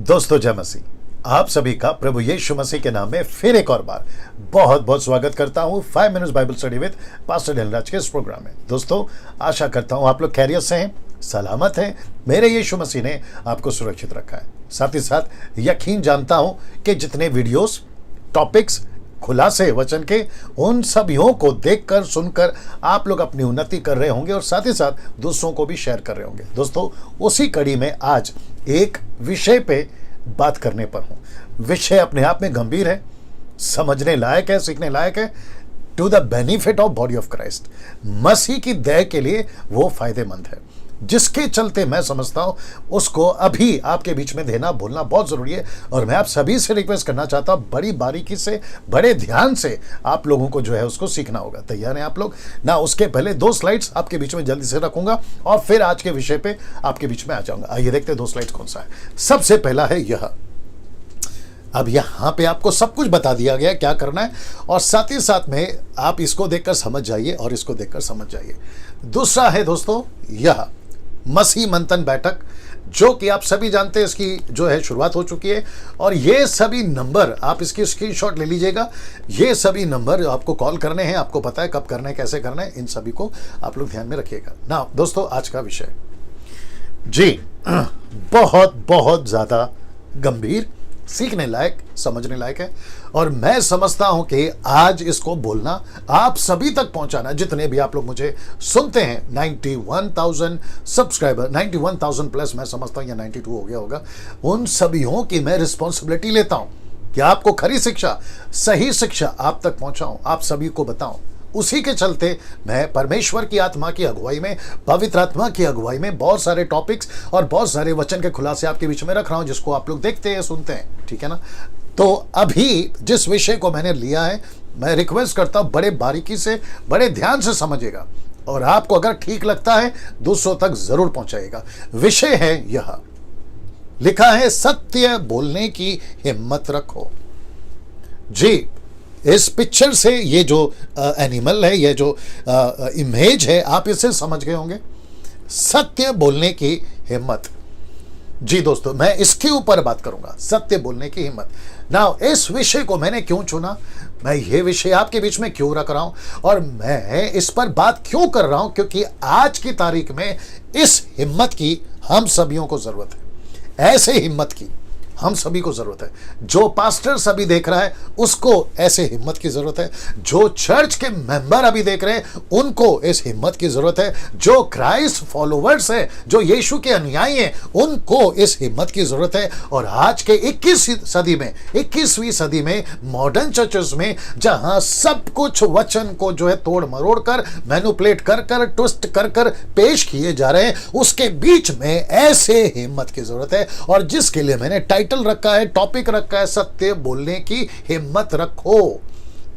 दोस्तों जय मसीह। आप सभी का प्रभु यीशु मसीह के नाम में फिर एक और बार बहुत बहुत स्वागत करता हूं 5 minutes Bible study with pastor Dhanraj के इस प्रोग्राम में। दोस्तों आशा करता हूं आप लोग खैरियत से हैं, सलामत हैं। मेरे यीशु मसीह ने आपको सुरक्षित रखा है। साथ ही साथ यकीन जानता हूं कि जितने वीडियोस, टॉपिक्स, खुलासे वचन के, उन सभियों को देखकर सुनकर आप लोग अपनी उन्नति कर रहे होंगे और साथ ही साथ दूसरों को भी शेयर कर रहे होंगे। दोस्तों उसी कड़ी में आज एक विषय पे बात करने पर हूं। विषय अपने आप में गंभीर है, समझने लायक है, सीखने लायक है। To the benefit of body of Christ, मसीह की देह के लिए वो फायदेमंद है, जिसके चलते मैं समझता हूं उसको अभी आपके बीच में देना बोलना बहुत जरूरी है। और मैं आप सभी से रिक्वेस्ट करना चाहता हूं, बड़ी बारीकी से, बड़े ध्यान से आप लोगों को जो है उसको सीखना होगा। तैयार हैं आप लोग ना? उसके पहले 2 स्लाइड्स आपके बीच में जल्दी से रखूंगा और फिर आज के विषय पे आपके बीच में आ जाऊंगा। आइए देखते हैं 2 स्लाइड्स कौन सा है। सबसे पहला है यह। अब यहां पे आपको सब कुछ बता दिया गया क्या करना है और साथ ही साथ में आप इसको देखकर समझ जाइए और इसको देखकर समझ जाइए। दूसरा है दोस्तों यह मसीह मंथन बैठक, जो कि आप सभी जानते हैं इसकी जो है शुरुआत हो चुकी है। और ये सभी नंबर आप इसकी स्क्रीनशॉट ले लीजिएगा। ये सभी नंबर आपको कॉल करने हैं, आपको पता है कब करना है, कैसे करना है, इन सभी को आप लोग ध्यान में रखिएगा ना। दोस्तों आज का विषय जी बहुत बहुत ज्यादा गंभीर, सीखने लायक, समझने लायक है। और मैं समझता हूं कि आज इसको बोलना, आप सभी तक पहुंचाना, जितने भी आप लोग मुझे सुनते हैं, 91,000 सब्सक्राइबर, 91,000 प्लस मैं समझता हूं या 92 हो गया होगा, उन सभी की मैं रिस्पॉन्सिबिलिटी लेता हूं कि आपको खरी शिक्षा, सही शिक्षा आप तक पहुंचाऊं, आप सभी को बताऊं। उसी के चलते मैं परमेश्वर की आत्मा की अगुवाई में, पवित्र आत्मा की अगुवाई में बहुत सारे टॉपिक्स और बहुत सारे वचन के खुलासे आपके बीच में रख रहा हूं, जिसको आप लोग देखते हैं, सुनते हैं। ठीक है ना? तो अभी जिस विषय को मैंने लिया है, मैं रिक्वेस्ट करता हूं बड़े बारीकी से, बड़े ध्यान से समझिएगा और आपको अगर ठीक लगता है दूसरों तक जरूर पहुंचाएगा। विषय है यह, लिखा है सत्य बोलने की हिम्मत रखो। जी, इस पिक्चर से ये जो एनिमल है, ये जो इमेज है, आप इसे समझ गए होंगे। सत्य बोलने की हिम्मत। जी दोस्तों, मैं इसके ऊपर बात करूंगा, सत्य बोलने की हिम्मत। नाउ इस विषय को मैंने क्यों चुना, मैं ये विषय आपके बीच में क्यों रख रहा हूं और मैं इस पर बात क्यों कर रहा हूं, क्योंकि आज की तारीख में इस हिम्मत की हम सभियों को जरूरत है। ऐसे हिम्मत की हम सभी को जरूरत है। जो पास्टर सभी देख रहा है उसको ऐसे हिम्मत की जरूरत है। जो चर्च के मेंबर अभी देख रहे हैं उनको इस हिम्मत की जरूरत है। जो क्राइस्ट फॉलोवर्स है, जो यीशु के अनुयायी हैं, उनको इस हिम्मत की जरूरत है। और आज के 21वीं सदी में मॉडर्न चर्चेस में, जहां सब कुछ वचन को जो है तोड़ मरोड़ कर, मैनिपुलेट कर कर, ट्विस्ट कर कर पेश किए जा रहे हैं, उसके बीच में ऐसे हिम्मत की जरूरत है। और जिसके लिए मैंने टाइटल रखा है, टॉपिक रखा है, सत्य बोलने की हिम्मत रखो।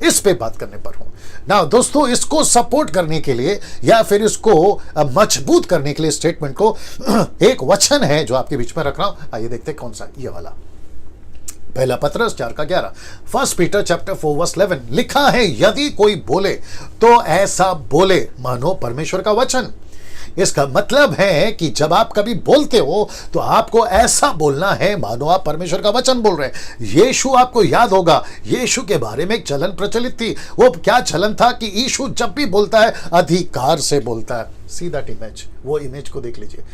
इस पे बात करने पर हूं ना। दोस्तों इसको सपोर्ट करने के लिए या फिर इसको मजबूत करने के लिए स्टेटमेंट को एक वचन है जो आपके बीच में रख रहा हूं। आइए देखते हैं कौन सा, ये वाला। पहला पत्रस 4:11, 1 पीटर चैप्टर 4 वर्स 11 लिखा है, यदि कोई बोले तो ऐसा बोले मानो परमेश्वर का वचन। इसका मतलब है कि जब आप कभी बोलते हो तो आपको ऐसा बोलना है मानो आप परमेश्वर का वचन बोल रहे हैं। यीशु, आपको याद होगा, यीशु के बारे में एक चलन प्रचलित थी। वो क्या चलन था कि यीशु जब भी बोलता है अधिकार से बोलता है। सी दैट इमेज, वो इमेज को देख लीजिए।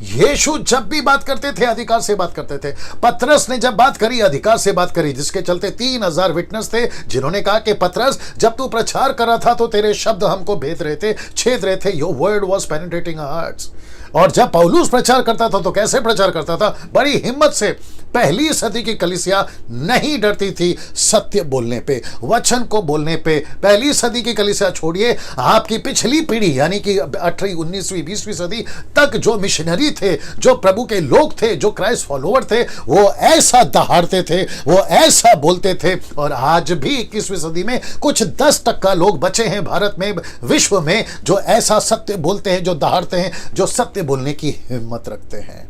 यीशु जब भी बात करते थे अधिकार से बात करते थे। पतरस ने जब बात करी अधिकार से बात करी, जिसके चलते 3,000 विटनेस थे जिन्होंने कहा कि पतरस जब तू प्रचार कर रहा था तो तेरे शब्द हमको भेद रहे थे, छेद रहे थे। Your word was penetrating our hearts. और जब पौलुस प्रचार करता था तो कैसे प्रचार करता था? बड़ी हिम्मत से। पहली सदी की कलीसिया नहीं डरती थी सत्य बोलने पे, वचन को बोलने पे। पहली सदी की कलीसिया छोड़िए, आपकी पिछली पीढ़ी यानी कि 18वीं, 19वीं, 20वीं सदी तक जो मिशनरी थे, जो प्रभु के लोग थे, जो क्राइस्ट फॉलोवर थे, वो ऐसा दहाड़ते थे, वो ऐसा बोलते थे। और आज भी 21वीं सदी में कुछ 10% लोग बचे हैं भारत में, विश्व में, जो ऐसा सत्य बोलते हैं, जो दहाड़ते हैं, जो सत्य बोलने की हिम्मत रखते हैं।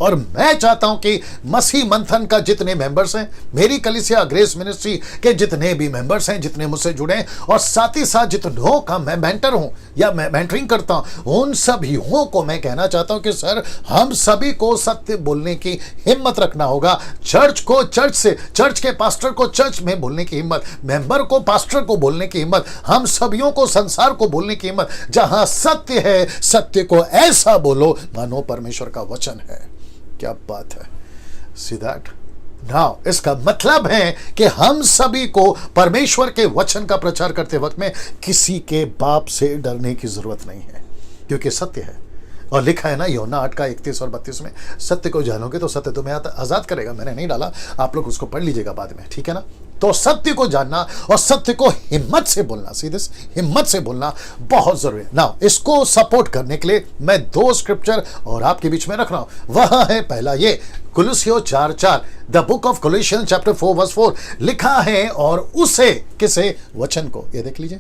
और मैं चाहता हूं कि मसीह मंथन का जितने मेंबर्स हैं, मेरी कलीसिया ग्रेस मिनिस्ट्री के जितने भी मेंबर्स हैं, जितने मुझसे जुड़े हैं, और साथ ही साथ जितनों का मैं मेंटर हूं या मैं मेंटरिंग करता हूं, उन सभी को मैं कहना चाहता हूं कि सर, हम सभी को सत्य बोलने की हिम्मत रखना होगा। चर्च को चर्च से, चर्च के पास्टर को चर्च में बोलने की हिम्मत, मेंबर को पास्टर को बोलने की हिम्मत, हम सभियों को संसार को बोलने की हिम्मत। जहां सत्य है, सत्य को ऐसा बोलो मानो परमेश्वर का वचन है। क्या बात है। सी दैट नाउ, इसका मतलब है कि हम सभी को परमेश्वर के वचन का प्रचार करते वक्त में किसी के बाप से डरने की जरूरत नहीं है, क्योंकि सत्य है। और लिखा है ना यूहन्ना 8 का 31 और 32 में, सत्य को जानोगे तो सत्य तुम्हें आजाद करेगा। मैंने नहीं डाला, आप लोग उसको पढ़ लीजिएगा बाद में, ठीक है ना। तो सत्य को जानना और सत्य को हिम्मत से बोलना, सीधे हिम्मत से बोलना बहुत जरूरी है। नाउ, इसको सपोर्ट करने के लिए मैं 2 स्क्रिप्चर और आपके बीच में रख रहा हूं। वह है पहला ये कुलुस्सियों 4:4, द बुक ऑफ कोलोसियंस चैप्टर 4 लिखा है, और उसे, किसे? वचन को। ये देख लीजिए,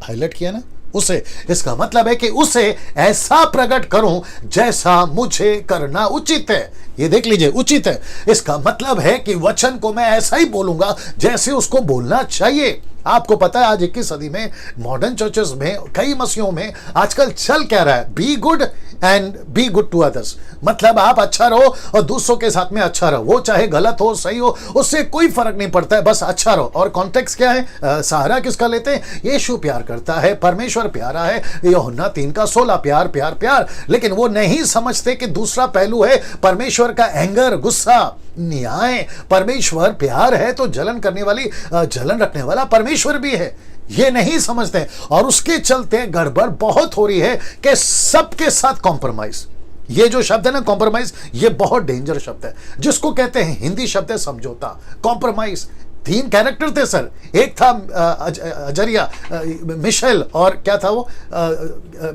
हाईलाइट किया ना, उसे। इसका मतलब है कि उसे ऐसा प्रकट करूं जैसा मुझे करना उचित है। ये देख लीजिए, उचित है। इसका मतलब है कि वचन को मैं ऐसा ही बोलूंगा जैसे उसको बोलना चाहिए। आपको पता है आज 21 सदी में मॉडर्न चर्चेस में, कई मसीहों में आजकल चल क्या रहा है? Be good and be good to others. मतलब आप अच्छा रहो और दूसरों के साथ में अच्छा रहो, वो चाहे गलत हो सही हो, उससे कोई फर्क नहीं पड़ता है, बस अच्छा रहो। और कॉन्टेक्स्ट क्या है? सहारा किसका लेते हैं? यीशु प्यार करता है, परमेश्वर प्यारा है, यूहन्ना 3:16, प्यार प्यार प्यार। लेकिन वो नहीं समझते कि दूसरा पहलू है परमेश्वर का एंगर, गुस्सा, न्याय। परमेश्वर प्यार है तो जलन करने वाली, जलन रखने वाला परमेश्वर भी है। ये नहीं समझते, और उसके चलते गड़बड़ बहुत हो रही है कि सबके साथ कॉम्प्रोमाइज। ये जो शब्द है ना, कॉम्प्रोमाइज, ये बहुत डेंजर शब्द है, जिसको कहते हैं, हिंदी शब्द है समझौता, कॉम्प्रोमाइज। 3 कैरेक्टर थे सर, एक था अजरिया, मिशेल, और क्या था वो?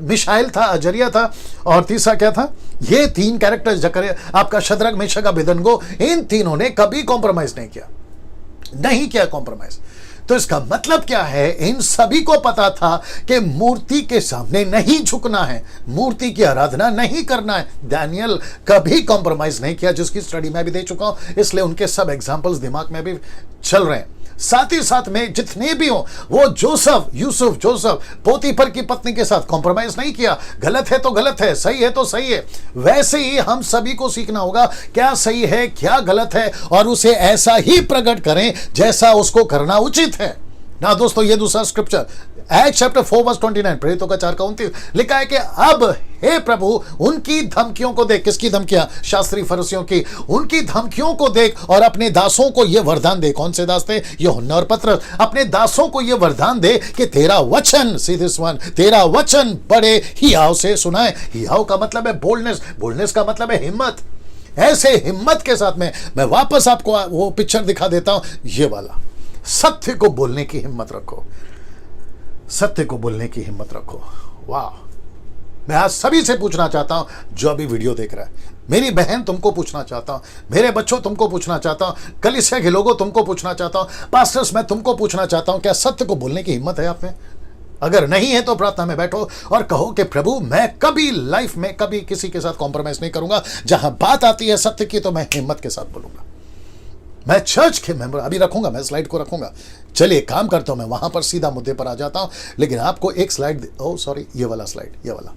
मिशाइल था, अजरिया था, और तीसरा क्या था? ये 3 कैरेक्टर, जकरिया, आपका शद्रक, मेशक, अबेदनगो, इन तीनों ने कभी कॉम्प्रोमाइज नहीं किया कॉम्प्रोमाइज। तो इसका मतलब क्या है? इन सभी को पता था कि मूर्ति के सामने नहीं झुकना है, मूर्ति की आराधना नहीं करना है। दानियल कभी कॉम्प्रोमाइज नहीं किया, जिसकी स्टडी मैं भी दे चुका हूं, इसलिए उनके सब एग्जांपल्स दिमाग में भी चल रहे हैं। साथ ही साथ में जितने भी हो, वो जोसेफ पोतीफर की पत्नी के साथ कॉम्प्रोमाइज नहीं किया। गलत है तो गलत है, सही है तो सही है। वैसे ही हम सभी को सीखना होगा क्या सही है क्या गलत है, और उसे ऐसा ही प्रकट करें जैसा उसको करना उचित है ना। दोस्तों, ये दूसरा स्क्रिप्चर एक्ट चैप्टर 4:29, प्रेरितों का 4:29 लिखा है कि अब हे प्रभु, उनकी धमकियों को देख। किसकी धमकियां? शास्त्री फरीसियों की। उनकी धमकियों को देख और अपने दासों को यह वरदान दे। कौन से दास थे? यूहन्ना और पतरस। अपने दासों को यह वरदान दे कि तेरा वचन, तेरा वचन बड़े हियाव से सुनाए। हियाव का मतलब है बोल्डनेस का मतलब है हिम्मत। ऐसे हिम्मत के साथ में मैं वापस आपको वो पिक्चर दिखा देता हूं, ये वाला। सत्य को बोलने की हिम्मत रखो, सत्य को बोलने की हिम्मत रखो। वाह! मैं आज सभी से पूछना चाहता हूं जो अभी वीडियो देख रहा है, मेरी बहन तुमको पूछना चाहता हूं, मेरे बच्चों तुमको पूछना चाहता हूं, कलीसिया के लोगों तुमको पूछना चाहता हूं, पास्टर्स मैं तुमको पूछना चाहता हूं, क्या सत्य को बोलने की हिम्मत है आप में? अगर नहीं है तो प्रार्थना में बैठो और कहो कि प्रभु, मैं कभी लाइफ में कभी किसी के साथ कॉम्प्रोमाइज नहीं करूंगा। जहां बात आती है सत्य की तो मैं हिम्मत के साथ बोलूंगा। मैं चर्च के मेंबर अभी रखूंगा, मैं स्लाइड को रखूंगा। चलिए काम करता हूं, मैं वहां पर सीधा मुद्दे पर आ जाता हूं, लेकिन आपको एक स्लाइड, ये वाला स्लाइड, ये वाला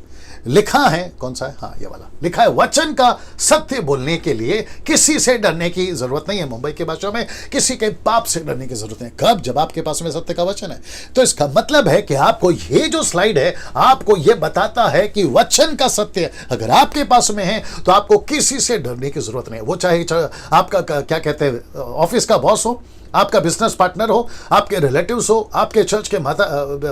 लिखा है, कौन सा है? हाँ, ये वाला लिखा है, वचन का सत्य बोलने के लिए किसी से डरने की जरूरत नहीं है। मुंबई के भाषा में किसी के पाप से डरने की जरूरत नहीं। कब? जब आपके पास में सत्य का वचन है। तो इसका मतलब है कि आपको ये जो स्लाइड है, आपको ये बताता है कि वचन का सत्य अगर आपके पास में है तो आपको किसी से डरने की जरूरत नहीं है। वो चाहे आपका क्या कहते हैं ऑफिस का बॉस हो, आपका बिजनेस पार्टनर हो, आपके रिलेटिव्स हो, आपके चर्च के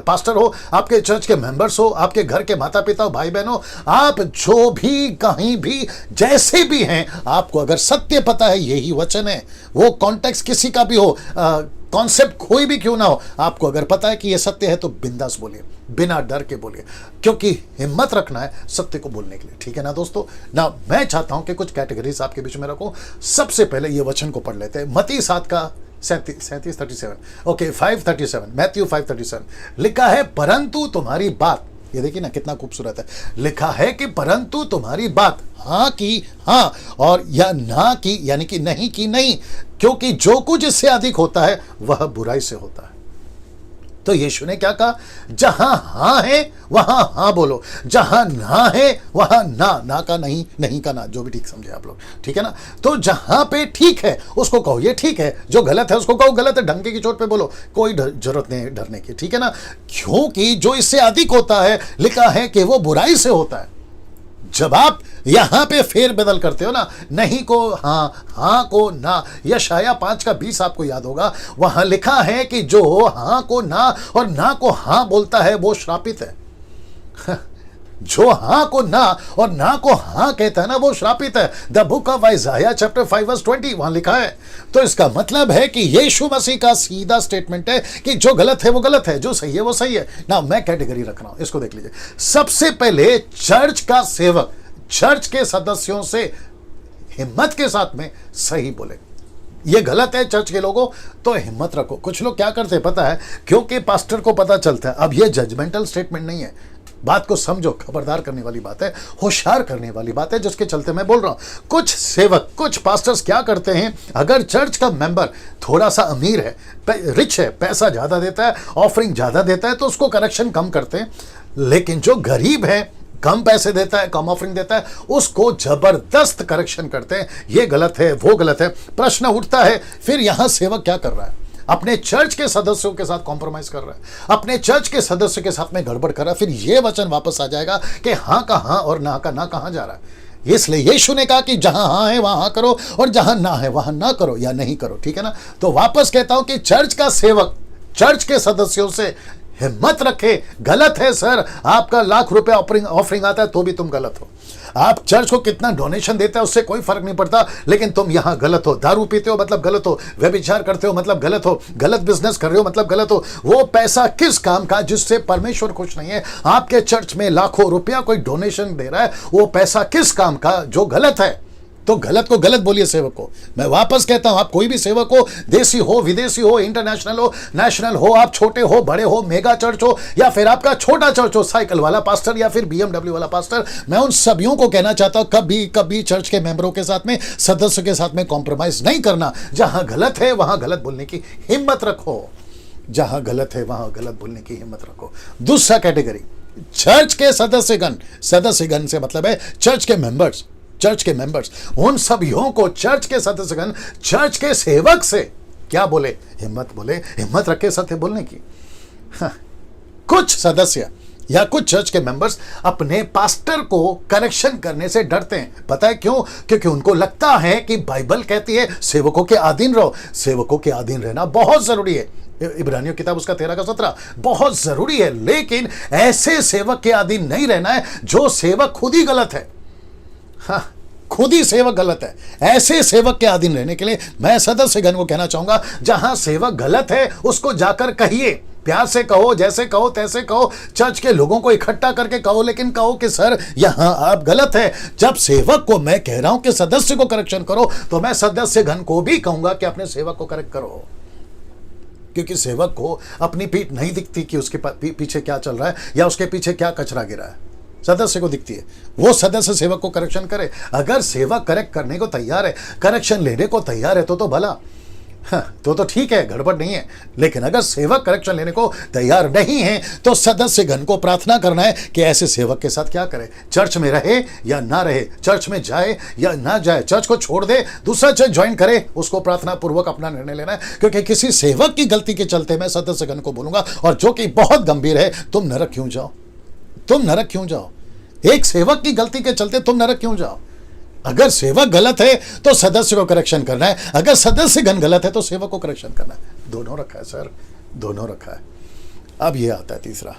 पास्टर हो, आपके चर्च के मेंबर्स हो, आपके घर के माता पिता हो, भाई बहन हो, आप जो भी कहीं भी जैसे भी हैं, आपको अगर सत्य पता है यही वचन है, वो कॉन्टेक्स्ट किसी का भी हो, कॉन्सेप्ट कोई भी क्यों ना हो, आपको अगर पता है कि ये सत्य है तो बिंदास बोलिए, बिना डर के बोलिए, क्योंकि हिम्मत रखना है सत्य को बोलने के लिए। ठीक है ना दोस्तों? ना मैं चाहता हूं कि कुछ कैटेगरीज आपके बीच में रखूं। सबसे पहले ये वचन को पढ़ लेते हैं। मत्ती 7 का 37 ओके 5:37, मैथ्यू 5:37 लिखा है, परंतु तुम्हारी बात, ये देखिए ना कितना खूबसूरत है, लिखा है कि परंतु तुम्हारी बात हाँ की हाँ और या ना की यानी कि नहीं की नहीं, क्योंकि जो कुछ इससे अधिक होता है वह बुराई से होता है। तो यीशु ने क्या कहा, जहां हाँ है वहां हाँ बोलो, जहां ना है वहां ना का नहीं, नहीं का ना, जो भी ठीक समझे आप लोग, ठीक है ना। तो जहां पे ठीक है उसको कहो ये ठीक है, जो गलत है उसको कहो गलत है, डंके की चोट पे बोलो, कोई जरूरत नहीं डरने की, ठीक है ना। क्योंकि जो इससे अधिक होता है लिखा है कि वो बुराई से होता है। जब आप यहां पे फेर बदल करते हो ना, नहीं को हाँ, हाँ को ना, यशाया 5:20 आपको याद होगा, वहां लिखा है कि जो हाँ को ना और ना को हाँ बोलता है वो श्रापित है। जो हाँ को ना और ना को हाँ कहता है ना वो श्रापित है। द बुक ऑफ आइज़ाया चैप्टर 5:20 वहां लिखा है। तो इसका मतलब है कि यीशु मसीह का सीधा स्टेटमेंट है कि जो गलत है वो गलत है, जो सही है वो सही है ना। मैं कैटेगरी रख रहा हूं, इसको देख लीजिए। सबसे पहले चर्च का सेवक चर्च के सदस्यों से हिम्मत के साथ में सही बोले, ये गलत है चर्च के लोगों, तो हिम्मत रखो। कुछ लोग क्या करते हैं पता है, क्योंकि पास्टर को पता चलता है, अब ये जजमेंटल स्टेटमेंट नहीं है, बात को समझो, खबरदार करने वाली बात है, होशियार करने वाली बात है, जिसके चलते मैं बोल रहा हूं। कुछ सेवक कुछ पास्टर्स क्या करते हैं, अगर चर्च का मेंबर थोड़ा सा अमीर है, रिच है, पैसा ज्यादा देता है, ऑफरिंग ज्यादा देता है, तो उसको करेक्शन कम करते हैं। लेकिन जो गरीब है, कम पैसे देता है, कम ऑफरिंग देता है, उसको जबरदस्त करेक्शन करते हैं, ये गलत है वो गलत है। प्रश्न उठता है फिर यहां सेवक क्या कर रहा है, अपने चर्च के सदस्यों के साथ कॉम्प्रोमाइज कर रहा है, अपने चर्च के सदस्य के साथ में गड़बड़ कर रहा है। फिर ये वचन वापस आ जाएगा कि हाँ का हाँ और ना का ना कहां जा रहा है। इसलिए यीशु ने कहा कि जहां हाँ है वहां हाँ करो और जहां ना है वहां ना करो या नहीं करो, ठीक है ना। तो वापस कहता हूं कि चर्च का सेवक चर्च के सदस्यों से हिम्मत रखे। गलत है सर, आपका ₹1,00,000 ऑफरिंग आता है तो भी तुम गलत हो। आप चर्च को कितना डोनेशन देते हैं उससे कोई फर्क नहीं पड़ता, लेकिन तुम यहां गलत हो। दारू पीते हो मतलब गलत हो, व्यभिचार करते हो मतलब गलत हो, गलत बिजनेस कर रहे हो मतलब गलत हो। वो पैसा किस काम का जिससे परमेश्वर खुश नहीं है। आपके चर्च में लाखों रुपया कोई डोनेशन दे रहा है, वो पैसा किस काम का जो गलत है। तो गलत को गलत बोलिए सेवक को। मैं वापस कहता हूं, आप कोई भी सेवक हो, देसी हो, विदेशी हो, इंटरनेशनल हो, नेशनल हो, आप छोटे हो, बड़े हो, मेगा चर्च हो या फिर आपका छोटा चर्च हो, साइकिल वाला पास्टर या फिर BMW वाला पास्टर, मैं उन सभियों को कहना चाहता हूं कभी कभी चर्च के मेंबरों के साथ में, सदस्य के साथ में कॉम्प्रोमाइज नहीं करना। जहां गलत है वहां गलत बोलने की हिम्मत रखो, जहां गलत है वहां गलत बोलने की हिम्मत रखो। दूसरा कैटेगरी, चर्च के सदस्यगण से मतलब है चर्च के मेंबर्स, चर्च के मेंबर्स, उन सभियों को चर्च के सदस्यगण चर्च के सेवक से क्या बोले, हिम्मत रखे सत्य बोलने की। हाँ, कुछ सदस्य या कुछ चर्च के मेंबर्स अपने पास्टर को करेक्शन करने से डरते हैं। पता है क्यों? क्योंकि उनको लगता है कि बाइबल कहती है सेवकों के अधीन रहो। सेवकों के अधीन रहना बहुत जरूरी है, इब्रानियों किताब उसका 13-17 बहुत जरूरी है, लेकिन ऐसे सेवक के अधीन नहीं रहना है जो सेवक खुद ही गलत है। हाँ, खुद ही सेवक गलत है। ऐसे सेवक के अधीन रहने के लिए मैं सदस्यगण को कहना चाहूंगा, जहां सेवक गलत है उसको जाकर कहिए, प्यार से कहो, जैसे कहो तैसे कहो, चर्च के लोगों को इकट्ठा करके कहो, लेकिन कहो कि सर यहां आप गलत है। जब सेवक को मैं कह रहा हूं कि सदस्य को करेक्शन करो, तो मैं सदस्यगण को भी कहूंगा कि अपने सेवक को करेक्ट करो, क्योंकि सेवक को अपनी पीठ नहीं दिखती कि उसके पीछे क्या चल रहा है या उसके पीछे क्या कचरा गिरा है। सदस्य को दिखती है, वो सदस्य सेवक को करेक्शन करे। अगर सेवक करेक्ट करने को तैयार है, करेक्शन लेने को तैयार है तो भला, हाँ, तो ठीक है, गड़बड़ नहीं है। लेकिन अगर सेवक करेक्शन लेने को तैयार नहीं है तो सदस्यगण को प्रार्थना करना है कि ऐसे सेवक के साथ क्या करे, चर्च में रहे या ना रहे, चर्च में जाए या ना जाए, चर्च को छोड़ दे दूसरा चर्च ज्वाइन करे, उसको प्रार्थना पूर्वक अपना निर्णय लेना है। क्योंकि किसी सेवक की गलती के चलते मैं सदस्यगण को बोलूंगा, और जो कि बहुत गंभीर है, तुम नरक क्यों जाओ, तुम नरक क्यों जाओ। एक सेवक की गलती के चलते तुम नरक क्यों जाओ। अगर सेवक गलत है तो सदस्य को करेक्शन करना है, अगर सदस्यगण गलत है तो सेवक को करेक्शन करना है। दोनों रखा है सर, दोनों रखा है। अब ये आता है तीसरा,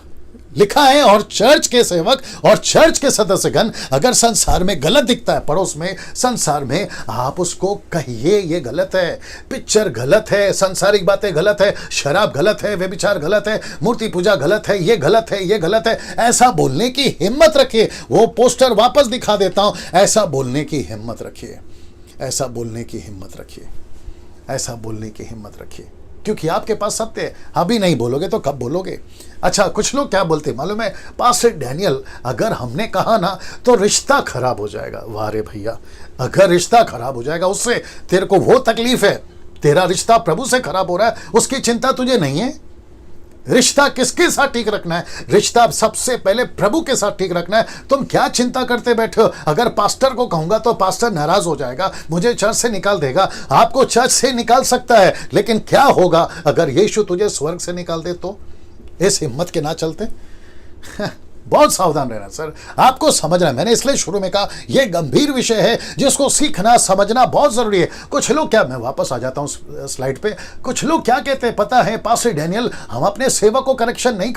लिखा है और चर्च के सेवक और चर्च के सदस्यगण अगर संसार में गलत दिखता है, पड़ोस में, संसार में, आप उसको कहिए ये गलत है, पिक्चर गलत है, सांसारिक बातें गलत है, शराब गलत है, व्यभिचार गलत है, मूर्ति पूजा गलत है, ये गलत है, ये गलत है। ऐसा बोलने की हिम्मत रखिए। वो पोस्टर वापस दिखा देता हूं, ऐसा बोलने की हिम्मत रखिए, ऐसा बोलने की हिम्मत रखिए, ऐसा बोलने की हिम्मत रखिए, क्योंकि आपके पास सत्य है। अभी नहीं बोलोगे तो कब बोलोगे? अच्छा, कुछ लोग क्या बोलते हैं मालूम है, पास्टर डैनियल अगर हमने कहा ना तो रिश्ता खराब हो जाएगा। वाह रे भैया, अगर रिश्ता खराब हो जाएगा उससे तेरे को वो तकलीफ है, तेरा रिश्ता प्रभु से खराब हो रहा है, उसकी चिंता तुझे नहीं है। रिश्ता किसके साथ ठीक रखना है? रिश्ता सबसे पहले प्रभु के साथ ठीक रखना है। तुम क्या चिंता करते बैठे हो? अगर पास्टर को कहूंगा तो पास्टर नाराज हो जाएगा, मुझे चर्च से निकाल देगा। आपको चर्च से निकाल सकता है, लेकिन क्या होगा अगर यीशु तुझे स्वर्ग से निकाल दे तो? इस हिम्मत के ना चलते। बहुत सावधान रहना सर, आपको समझना है। मैंने इसलिए शुरू में कहा यह गंभीर विषय है जिसको सीखना समझना बहुत जरूरी है। कुछ लोग क्या, मैं वापस आ जाता हूं स्लाइड पे, कुछ लोग क्या कहते हैं पता है, पास्टर डैनियल हम अपने सेवक को करेक्ट नहीं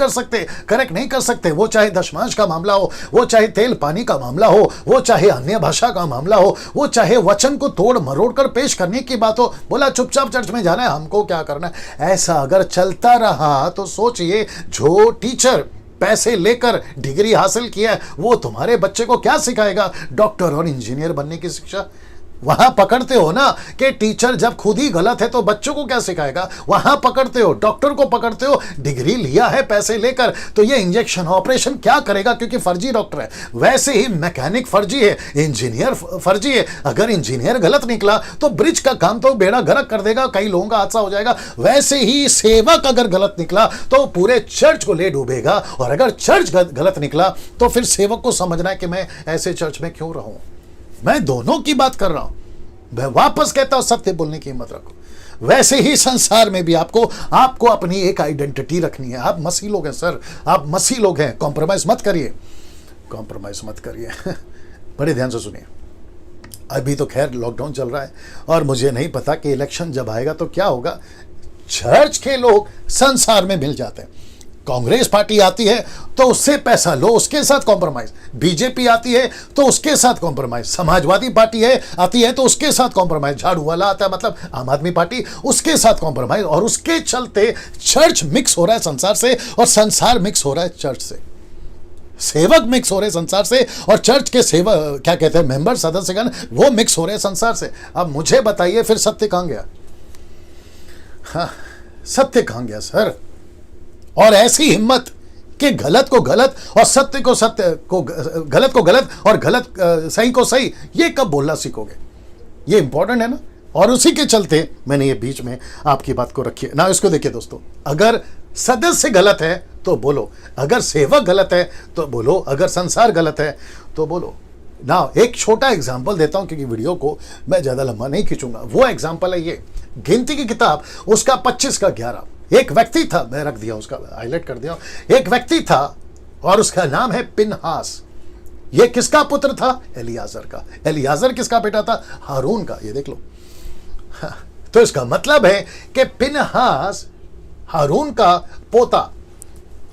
कर सकते। वो चाहे दशमांश का मामला हो, वो चाहे तेल पानी का मामला हो, वो चाहे अन्य भाषा का मामला हो, वो चाहे वचन को तोड़ मरोड़ कर पेश करने की बात हो, बोला चुपचाप चर्च में जाना है, हमको क्या करना है। ऐसा अगर चलता रहा तो सोचिए, जो टीचर पैसे लेकर डिग्री हासिल किया है वो तुम्हारे बच्चे को क्या सिखाएगा? डॉक्टर और इंजीनियर बनने की शिक्षा। वहां पकड़ते हो ना कि टीचर जब खुद ही गलत है तो बच्चों को क्या सिखाएगा? वहां पकड़ते हो, डॉक्टर को पकड़ते हो, डिग्री लिया है पैसे लेकर, तो ये इंजेक्शन ऑपरेशन क्या करेगा? क्योंकि फर्जी डॉक्टर है। वैसे ही मैकेनिक फर्जी है, इंजीनियर फर्जी है। अगर इंजीनियर गलत निकला तो ब्रिज का काम तो बेड़ा गर्क कर देगा, कई लोगों का हादसा हो जाएगा। वैसे ही सेवक अगर गलत निकला तो पूरे चर्च को ले डूबेगा, और अगर चर्च गलत निकला तो फिर सेवक को समझना है कि मैं ऐसे चर्च में क्यों रहूं। मैं दोनों की बात कर रहा हूं। मैं वापस कहता हूं, सत्य बोलने की हिम्मत रखो। वैसे ही संसार में भी आपको अपनी एक आइडेंटिटी रखनी है। आप मसीह लोग हैं सर, आप मसीह लोग हैं, कॉम्प्रोमाइज मत करिए, कॉम्प्रोमाइज मत करिए। बड़े ध्यान से सुनिए। अभी तो खैर लॉकडाउन चल रहा है और मुझे नहीं पता कि इलेक्शन जब आएगा तो क्या होगा। चर्च के लोग संसार में मिल जाते हैं। कांग्रेस पार्टी आती है तो उससे पैसा लो, उसके साथ कॉम्प्रोमाइज। बीजेपी आती है तो उसके साथ कॉम्प्रोमाइज। समाजवादी पार्टी आती है तो उसके साथ कॉम्प्रोमाइज। झाड़ू वाला आता है, मतलब आम आदमी पार्टी, उसके साथ कॉम्प्रोमाइज। और उसके चलते चर्च मिक्स हो रहा है संसार से, और संसार मिक्स हो रहा है चर्च से। सेवक मिक्स हो रहे संसार से, और चर्च के सेवक क्या कहते हैं, मेंबर, सदस्यगण, वो मिक्स हो रहे संसार से। अब मुझे बताइए फिर सत्य कहां गया? हाँ, सत्य कहां गया सर? और ऐसी हिम्मत कि गलत को गलत और सत्य को सत्य को, गलत को गलत और गलत सही को सही, ये कब बोलना सीखोगे? ये इंपॉर्टेंट है ना। और उसी के चलते मैंने ये बीच में आपकी बात को रखी है ना। इसको देखिए दोस्तों, अगर सदस्य गलत है तो बोलो, अगर सेवक गलत है तो बोलो, अगर संसार गलत है तो बोलो ना। एक छोटा एग्जाम्पल देता हूं क्योंकि वीडियो को मैं ज्यादा लंबा नहीं खींचूंगा। वो एग्जाम्पल है ये, गिनती की किताब उसका 25 का 11। एक व्यक्ति था, मैं रख दिया, उसका हाईलाइट कर दिया। एक व्यक्ति था और उसका नाम है पिनहास। ये किसका पुत्र था? एलियाजर का। एलियाजर किसका बेटा था? हारून का। ये देख लो। तो इसका मतलब है कि पिनहास हारून का पोता,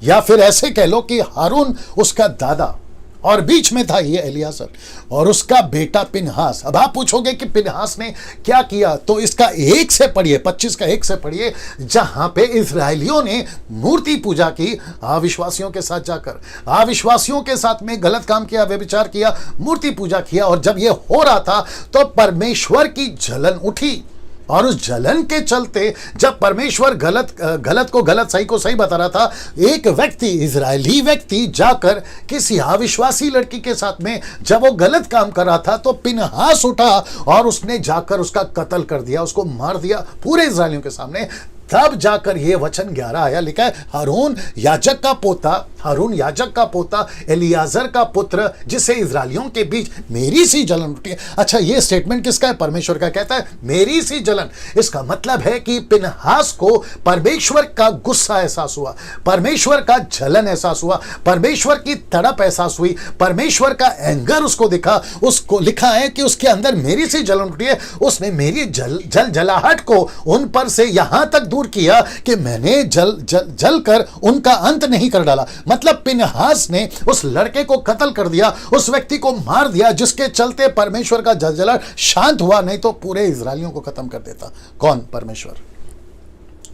या फिर ऐसे कह लो कि हारून उसका दादा, और बीच में था ये एलियाजर और उसका बेटा पिनहास। अब आप पूछोगे कि पिनहास ने क्या किया, तो इसका 1 से पढ़िए, 25 का 1 से पढ़िए, जहां पे इस्राएलियों ने मूर्ति पूजा की अविश्वासियों के साथ जाकर, अविश्वासियों के साथ में गलत काम किया, व्यभिचार किया, मूर्ति पूजा किया। और जब ये हो रहा था तो परमेश्वर की जलन उठी, और उस जलन के चलते जब परमेश्वर गलत को गलत, सही को सही बता रहा था, एक व्यक्ति, इजरायली व्यक्ति जाकर किसी अविश्वासी लड़की के साथ में जब वो गलत काम कर रहा था तो पिनहास उठा और उसने जाकर उसका कत्ल कर दिया, उसको मार दिया पूरे इजरायलियों के सामने। तब जाकर ये वचन 11 आया, लिखा है हारून याजक का पोता, हारून याजक का पोता, एलियाजर का पुत्र, जिसे इजरायलियों के बीच मेरी सी जलन उठी है। अच्छा, ये स्टेटमेंट किसका है? परमेश्वर का। कहता है मेरी सी जलन। इसका मतलब है कि पिनहास को परमेश्वर का गुस्सा एहसास हुआ, परमेश्वर का जलन एहसास हुआ, परमेश्वर की तड़प एहसास हुई, परमेश्वर का एंगर उसको दिखा। उसको लिखा है कि उसके अंदर मेरी सी जलन उठी है। उसने मेरी जलाहट को उन पर से यहां तक दूर किया कि मैंने जल कर उनका अंत नहीं कर डाला। मतलब पिनहास ने उस लड़के को कत्ल कर दिया, उस व्यक्ति को मार दिया, जिसके चलते परमेश्वर का जलजला शांत हुआ, नहीं तो पूरे इजरायलियों को खत्म कर देता। कौन? परमेश्वर।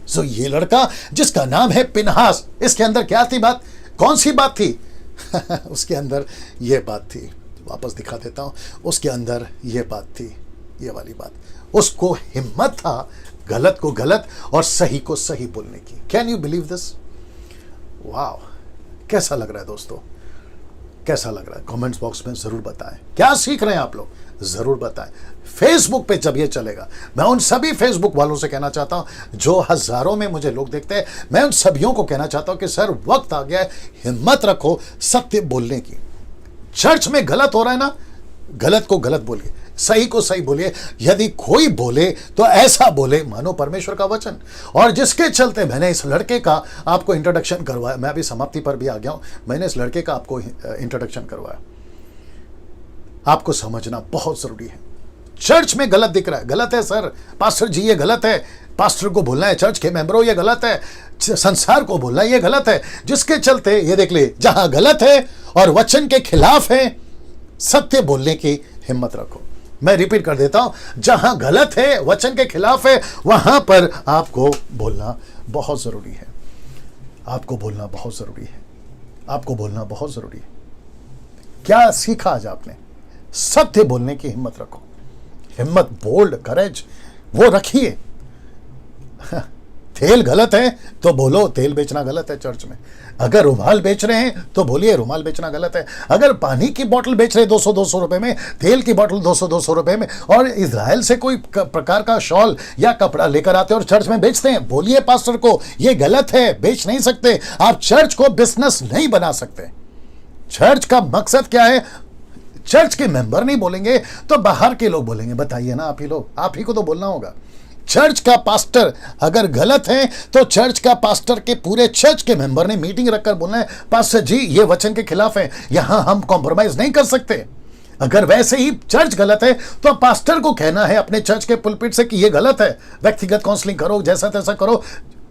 सो ये लड़का जिसका नाम है पिनहास, इसके अंदर क्या थी बात? कौन सी बात थी? उसके अंदर ये बात थी, वापस दिखा देता हूं। उसके अंदर ये बात थी, ये वाली बात। उसको हिम्मत था गलत को गलत और सही को सही बोलने की। Can you believe this? वाह, कैसा लग रहा है दोस्तों? कैसा लग रहा है? कमेंट्स बॉक्स में जरूर बताएं। क्या सीख रहे हैं आप लोग, जरूर बताएं। फेसबुक पे जब ये चलेगा, मैं उन सभी फेसबुक वालों से कहना चाहता हूं जो हजारों में मुझे लोग देखते हैं, मैं उन सभियों को कहना चाहता हूं कि सर वक्त आ गया है, हिम्मत रखो सत्य बोलने की। चर्च में गलत हो रहा है ना, गलत को गलत बोलिए, सही को सही बोलिए। यदि कोई बोले तो ऐसा बोले मानो परमेश्वर का वचन। और जिसके चलते मैंने इस लड़के का आपको इंट्रोडक्शन करवाया, मैं अभी समाप्ति पर भी आ गया हूं, मैंने इस लड़के का आपको इंट्रोडक्शन करवाया। आपको समझना बहुत जरूरी है। चर्च में गलत दिख रहा है, गलत है सर, पास्टर जी ये गलत है, पास्टर को बोलना है चर्च के मेंबरों ये गलत है, संसार को बोलना ये गलत है। जिसके चलते ये देख ले, जहां गलत है और वचन के खिलाफ है, सत्य बोलने की हिम्मत रखो। मैं रिपीट कर देता हूं, जहां गलत है, वचन के खिलाफ है, वहां पर आपको बोलना बहुत जरूरी है। आपको बोलना बहुत जरूरी है। आपको बोलना बहुत जरूरी है। क्या सीखा आज आपने? सत्य बोलने की हिम्मत रखो। हिम्मत, बोल्ड, करेज वो रखिए। तेल गलत है तो बोलो तेल बेचना गलत है चर्च में। अगर रुमाल बेच रहे हैं तो बोलिए रुमाल बेचना गलत है। अगर पानी की बोतल बेच रहे 200-200 रुपए में, तेल की बोतल 200-200 रुपए में, और इजराइल से कोई प्रकार का शॉल या कपड़ा लेकर आते हैं और चर्च में बेचते हैं, बोलिए पास्टर को ये गलत है, बेच नहीं सकते। आप चर्च को बिजनेस नहीं बना सकते। चर्च का मकसद क्या है? चर्च के मेंबर नहीं बोलेंगे तो बाहर के लोग बोलेंगे। बताइए ना, आप ही लोग, आप ही को तो बोलना होगा। चर्च का पास्टर अगर गलत है तो चर्च का पास्टर के पूरे चर्च के मेंबर ने मीटिंग रखकर बोलना है, पास्टर जी ये वचन के खिलाफ है, यहां हम कॉम्प्रोमाइज नहीं कर सकते। अगर वैसे ही चर्च गलत है तो पास्टर को कहना है अपने चर्च के पुलपिट से कि ये गलत है, व्यक्तिगत काउंसलिंग करो, जैसा तैसा करो,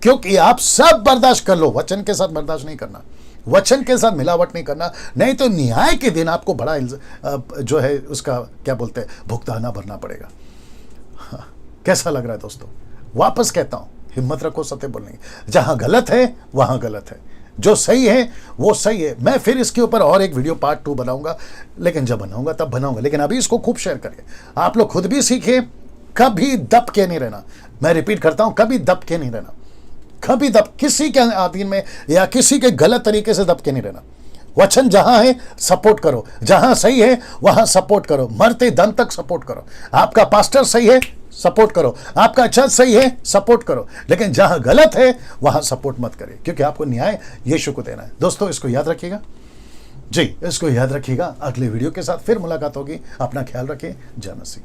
क्योंकि आप सब बर्दाश्त कर लो, वचन के साथ बर्दाश्त नहीं करना, वचन के साथ मिलावट नहीं करना, नहीं तो न्याय के दिन आपको बड़ा जो है उसका क्या बोलते हैं भुगताना भरना पड़ेगा। हाँ, कैसा लग रहा है दोस्तों? वापस कहता हूं, हिम्मत रखो सत्य बोलने की। जहां गलत है वहां गलत है, जो सही है वो सही है। मैं फिर इसके ऊपर और एक वीडियो पार्ट 2 बनाऊंगा, लेकिन जब बनाऊंगा तब बनाऊंगा। लेकिन अभी इसको खूब शेयर करिए, आप लोग खुद भी सीखिए। कभी दब के नहीं रहना, मैं रिपीट करता हूं, कभी दब के नहीं रहना, कभी किसी के अधीन में या किसी के गलत तरीके से दब के नहीं रहना। वचन जहां है सपोर्ट करो, जहां सही है वहां सपोर्ट करो, मरते दम तक सपोर्ट करो। आपका पास्टर सही है सपोर्ट करो, आपका चर्च सही है सपोर्ट करो, लेकिन जहां गलत है वहां सपोर्ट मत करिए, क्योंकि आपको न्याय यीशु को देना है। दोस्तों इसको याद रखिएगा जी, इसको याद रखिएगा। अगले वीडियो के साथ फिर मुलाकात होगी। अपना ख्याल रखिए। जय मसीह।